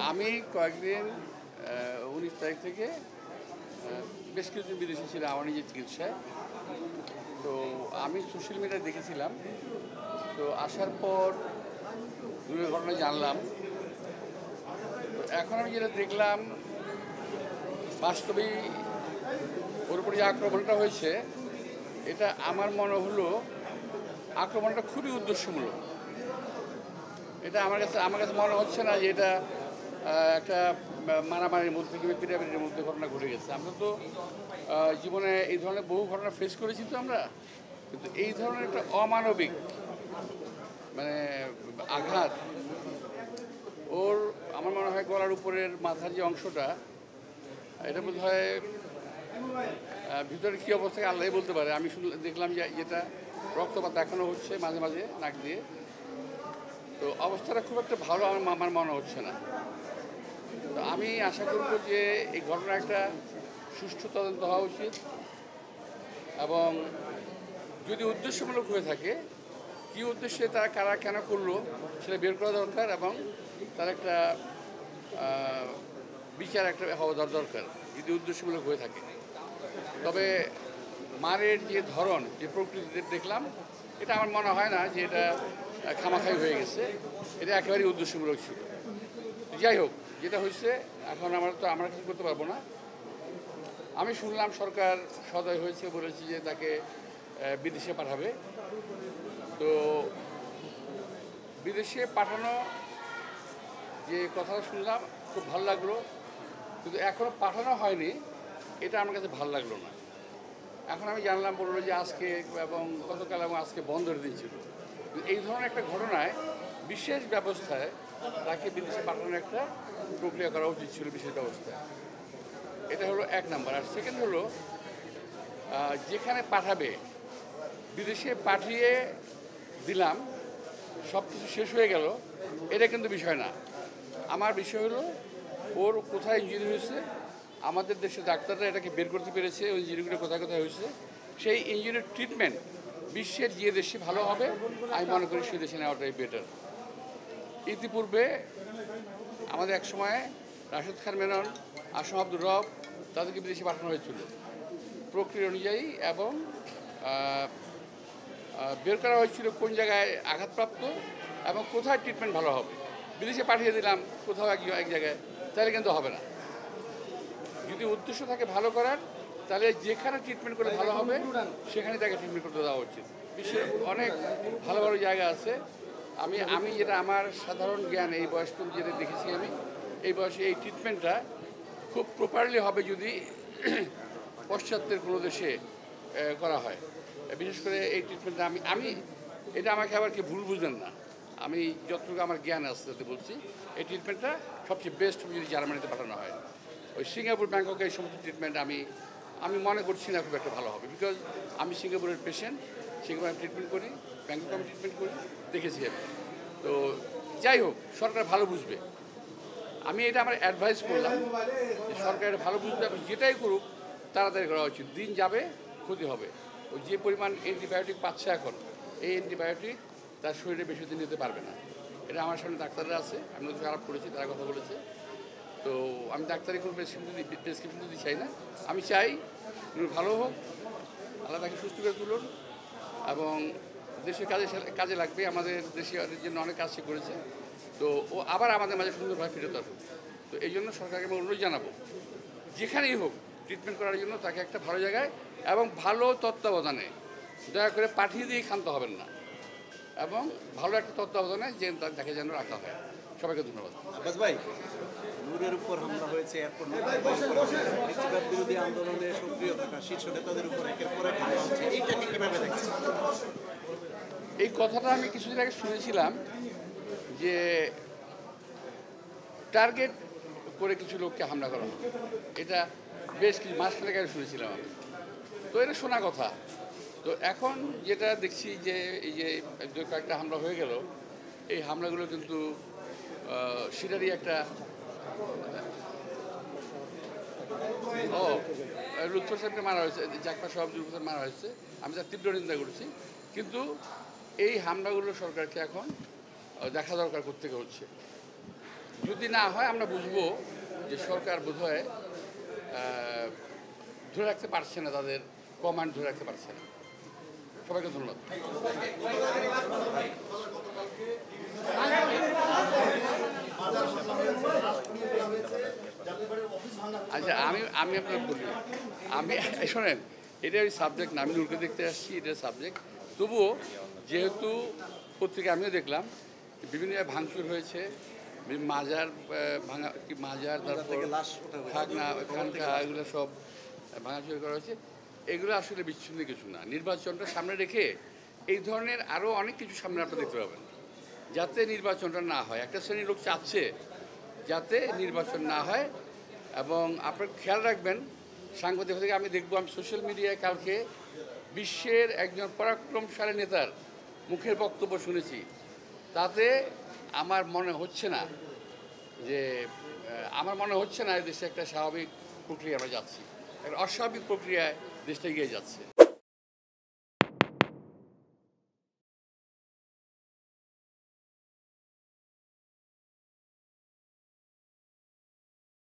আমি কয়েকদিন ১৯ তারিখ থেকে বেশ কিছুদিন বিদেশে ছিলাম আমার নিজের চিকিৎসায়। তো আমি সোশ্যাল মিডিয়ায় দেখেছিলাম। তো আসার পর দূরের ঘটনা জানলাম। তো এখন আমি যেটা দেখলাম, বাস্তবেই ওর উপরে যে আক্রমণটা হয়েছে, এটা আমার মনে হলো আক্রমণটা খুবই উদ্দেশ্যমূলক। এটা আমার কাছে মনে হচ্ছে না যে এটা একটা মারামারির মধ্যে কিংবা পিটাপিটির মধ্যে ঘটনা ঘটে গেছে। আমরা তো জীবনে এই ধরনের বহু ঘটনা ফেস করেছি, তো আমরা কিন্তু এই ধরনের একটা অমানবিক মানে আঘাত ওর আমার মনে হয় গলার উপরের মাথার যে অংশটা, এটা বোধ হয় ভিতরে কী অবস্থায় আল্লাহই বলতে পারে। আমি শুধু দেখলাম যে যেটা রক্তপাত দেখানো হচ্ছে মাঝে মাঝে নাক দিয়ে। তো অবস্থাটা খুব একটা ভালো আমার মনে হচ্ছে না। তো আমি আশা করব যে এই ঘটনা একটা সুষ্ঠু তদন্ত হওয়া উচিত, এবং যদি উদ্দেশ্যমূলক হয়ে থাকে, কী উদ্দেশ্যে তারা কারা কেন করলো সেটা বের করা দরকার, এবং তার একটা বিচার একটা হওয়া দরকার যদি উদ্দেশ্যমূলক হয়ে থাকে। তবে মারের যে ধরন, যে প্রকৃতিতে দেখলাম, এটা আমার মনে হয় না যে এটা খামাখাই হয়ে গেছে। এটা একেবারেই উদ্দেশ্যমূলক ছিল। যাই হোক, যেটা হয়েছে এখন আমরা কিছু করতে পারবো না। আমি শুনলাম সরকার সদয় হয়েছে, বলেছে যে তাকে বিদেশে পাঠাবে। তো বিদেশে পাঠানো যে কথাটা শুনলাম খুব ভালো লাগলো, কিন্তু এখনও পাঠানো হয়নি, এটা আমার কাছে ভালো লাগলো না। এখন আমি জানলাম বললো যে আজকে এবং গতকাল এবং আজকে বন্ধের দিন ছিল। এই ধরনের একটা ঘটনায় বিশেষ ব্যবস্থায় তাকে বিদেশে পাঠানোর একটা প্রক্রিয়া করা উচিত ছিল, বিশেষ ব্যবস্থায়। এটা হলো এক নাম্বার। আর সেকেন্ড হলো, যেখানে পাঠাবে বিদেশে পাঠিয়ে দিলাম, সব কিছু শেষ হয়ে গেল, এটা কিন্তু বিষয় না। আমার বিষয় হলো ওর কোথায় ইঞ্জুরি হয়েছে, আমাদের দেশের ডাক্তাররা এটাকে বের করতে পেরেছে ওই ইঞ্জুরিগুলো কোথায় কোথায় হয়েছে। সেই ইঞ্জুরির ট্রিটমেন্ট বিশ্বের যে দেশে ভালো হবে আমি মনে করি সেই দেশে নেওয়াটাই বেটার। ইতিপূর্বে আমাদের এক সময় রাশেদ খান মেনন, আসম আব্দুর রব, তাদেরকে বিদেশে পাঠানো হয়েছিল প্রক্রিয়া অনুযায়ী, এবং বের করা হয়েছিল কোন জায়গায় আঘাতপ্রাপ্ত এবং কোথায় ট্রিটমেন্ট ভালো হবে। বিদেশে পাঠিয়ে দিলাম কোথাও এক জায়গায়, তাহলে কিন্তু হবে না। যদি উদ্দেশ্য থাকে ভালো করার, তাহলে যেখানে ট্রিটমেন্ট করে ভালো হবে সেখানে তাকে ট্রিটমেন্ট করতে দেওয়া উচিত। বিশ্বের অনেক ভালো ভালো জায়গা আছে। আমি যেটা আমার সাধারণ জ্ঞান, এই বয়স পর্যন্ত যেটা দেখেছি, আমি এই বয়সে এই ট্রিটমেন্টটা খুব প্রপারলি হবে যদি পশ্চাত্যের কোনো দেশে করা হয়। বিশেষ করে এই ট্রিটমেন্টটা আমি এটা আমাকে আবার কি ভুল বুঝবেন না, আমি যতটুকু আমার জ্ঞান আছে তাতে বলছি, এই ট্রিটমেন্টটা সবচেয়ে বেস্ট হবে যদি জার্মানিতে পাঠানো হয়। ওই সিঙ্গাপুর, ব্যাংককে এই সমস্ত ট্রিটমেন্ট আমি মনে করছি না খুব একটা ভালো হবে। বিকজ আমি সিঙ্গাপুরের পেশেন্ট, সিঙ্গাপুরে আমি ট্রিটমেন্ট করি, ব্যাংককে আমি ট্রিটমেন্ট করি, দেখেছি আমি। তো যাই হোক, সরকার ভালো বুঝবে। আমি এটা আমার অ্যাডভাইস করলাম যে সরকার এটা ভালো বুঝবে, এবং যেটাই করুক তাড়াতাড়ি করা উচিত। দিন যাবে, ক্ষতি হবে। ওই যে পরিমাণ অ্যান্টিবায়োটিক পাচ্ছে এখন, এই অ্যান্টিবায়োটিক তার শরীরে বেশি দিন নিতে পারবে না। এটা আমার সামনে ডাক্তাররা আছে, আমি ওদের খারাপ করেছি, তারা কথা বলেছে। তো আমি ডাক্তারি কোনো প্রেসক্রিপশন দিতে চাই না। আমি চাই উনি ভালো হোক, আল্লাহ তাকে সুস্থ করে তুলুন, এবং দেশের কাজে লাগবে। আমাদের দেশের জন্য অনেক কাজ সে করেছে। তো ও আবার আমাদের মাঝে সুন্দরভাবে ফিরে আসুক। তো এই জন্য সরকারকে আমি অনুরোধ জানাবো, যেখানেই হোক ট্রিটমেন্ট করার জন্য তাকে একটা ভালো জায়গায় এবং ভালো তত্ত্বাবধানে, দয়া করে পাঠিয়ে দিয়ে ক্ষান্ত হবেন না, এবং ভালো একটা তত্ত্বাবধানে যে তাকে যেন রাখা হয়। সবাইকে ধন্যবাদ। আব্বাস ভাই, নূরের উপর হামলা হয়েছে, এরপর বেশিরভাগ বিরোধী আন্দোলনে সক্রিয় থাকা শীর্ষ নেতাদের উপর একের পর এক হামলা হচ্ছে, এইটাকে কীভাবে দেখছেন? এই কথাটা আমি কিছুদিন আগে শুনেছিলাম যে টার্গেট করে কিছু লোককে হামলা করা হবে। এটা বেশ কিছু মাসখানেক আগে শুনেছিলাম আমি। তো এটা শোনা কথা। তো এখন যেটা দেখছি যে এই যে কয়েকটা হামলা হয়ে গেল, এই হামলাগুলো কিন্তু সেটারই একটা লুৎফর সাহেবকে মারা হয়েছে, জাকপা সব মারা হয়েছে, আমি তার তীব্র নিন্দা করছি। কিন্তু এই হামলাগুলো সরকারকে এখন দেখা দরকার করতে হচ্ছে। যদি না হয় আমরা বুঝবো যে সরকার বোধহয় ধরে রাখতে পারছে না, তাদের কমান্ড ধরে রাখতে পারছে না। সবাইকে ধন্যবাদ। আচ্ছা, আমি আপনার বলি, আমি শোনেন, এটা ওই সাবজেক্ট না, আমি নূরকে দেখতে আসছি, এটা সাবজেক্ট। তবুও যেহেতু পত্রিকা আমিও দেখলাম বিভিন্ন জায়গায় ভাঙচুর হয়েছে, মাজার ভাঙা, কি মাজার, তারপর লাশ ওঠা হয়েছে। খাগনা, খানকা, এগুলো সব ভাঙাচুরি করা হয়েছে। এগুলো আসলে বিচ্ছিন্ন কিছু না। নির্বাচনটা সামনে রেখে এই ধরনের আরও অনেক কিছু সামনে আপনারা দেখতে পাবেন, যাতে নির্বাচনটা না হয়। একটা শ্রেণীর লোক চাচ্ছে যাতে নির্বাচন না হয়। এবং আপনার খেয়াল রাখবেন, সাংবাদিক থেকে আমি দেখবো, আমি সোশ্যাল মিডিয়ায় কালকে বিশ্বের একজন পরাক্রমশালী নেতার মুখের বক্তব্য শুনেছি। তাতে আমার মনে হচ্ছে না যে এই দেশে একটা স্বাভাবিক প্রক্রিয়া আমরা যাচ্ছি, একটা অস্বাভাবিক প্রক্রিয়ায় দেশটা এগিয়ে যাচ্ছে।